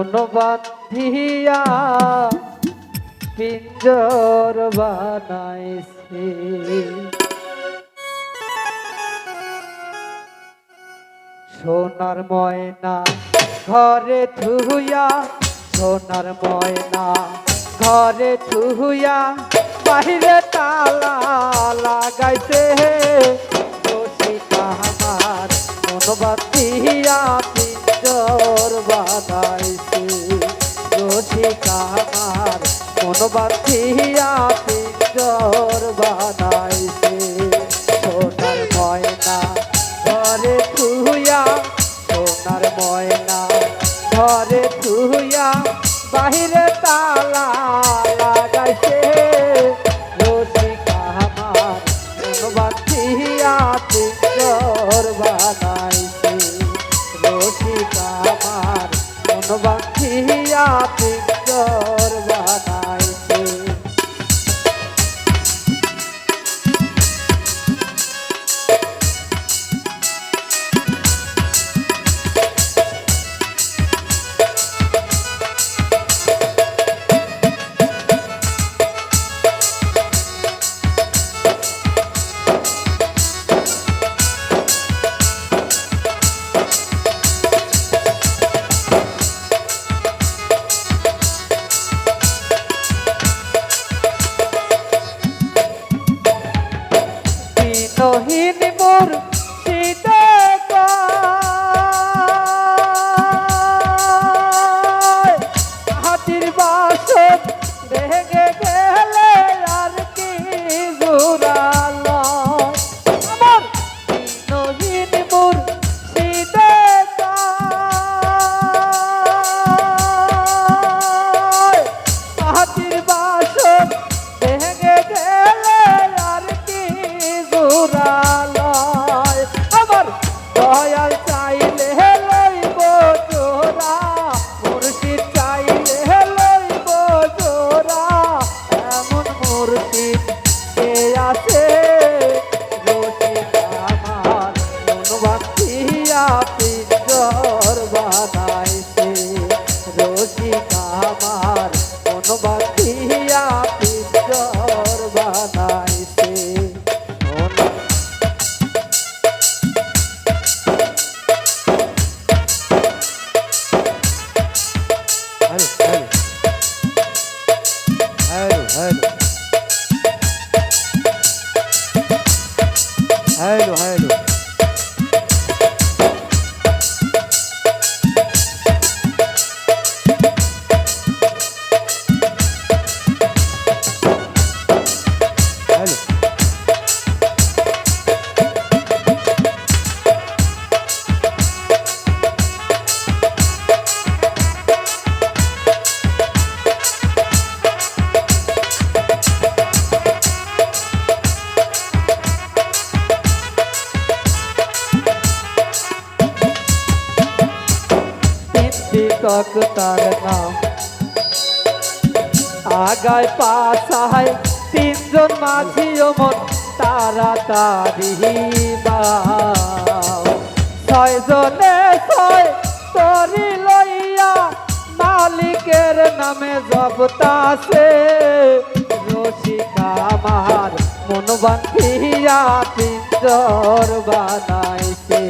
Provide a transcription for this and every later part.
মন বান্ধিয়া পিঞ্জর বানাইছে। সোনার ময়না ঘরে থুইয়া, সোনার ময়না ঘরে থুইয়া, বাহিরে তালা লাগাইছে। রসিকা আমার মন বান্ধিয়া পিঞ্জর বানাইছে। রসিকা আমার মন বান্ধিয়া পিঞ্জর বানাইছে। সোনার ময়না ঘরে থুইয়া, সোনার ময়না ঘরে থুইয়া, বাহিরে তালা লাগাইছে। রসিকা আমার মন বান্ধিয়া পিঞ্জর বানাইছে। রসিকা আমার মন বান্ধিয়া পিঞ্জর বানাইছে। নহিন মোর শীতে হাতির বাসন ভেঙে গেলে আর কি ঘুরালো। আমার নহিন মোর শীতে হাতির বাসন ভেঙে গেলে আর কি ঘুরালয়। আমার দয়াল চাইলে লইব জোড়া, মুর্শিদ চাইলে লইব জোড়া, এমন মুর্শিদ কে আছে। রসিকা আমার মন বান্ধিয়া পিঞ্জর বানাইছে। রসিকা আমার মন বান্ধিয়া পিঞ্জর বানাইছে। Hello, hello. তার নাম আগায় পাশায় তিনজন মাঝি মন তাড়াতাড়ি ছয়জনে ছয় তরি লইয়া মালিকের নামে জবতাছে। রসিকা আমার মন বান্ধিয়া পিঞ্জর বানাইছে।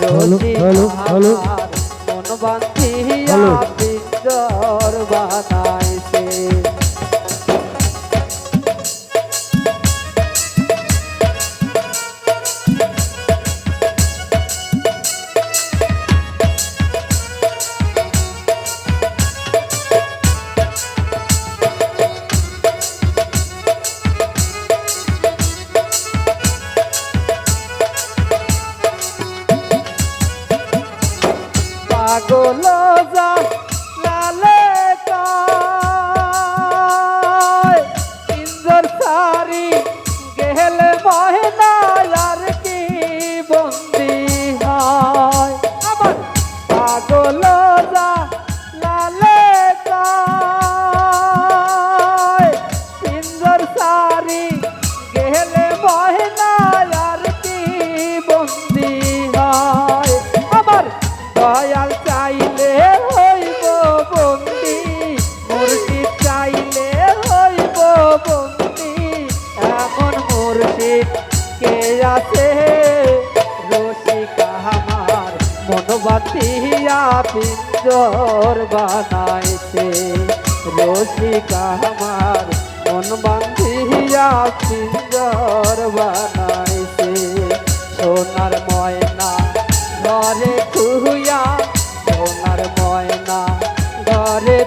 রসিকা আমার মন বান্ধিয়া পিঞ্জর বানাইছে। পাগল যা লালে কা মন বাঁধিয়া পিঞ্জর বানাইছে রসিকা আমার মন বাঁধিয়া পিঞ্জর বানাইছে সোনার ময়না ঘরে থুইয়া সোনার ময়না ঘরে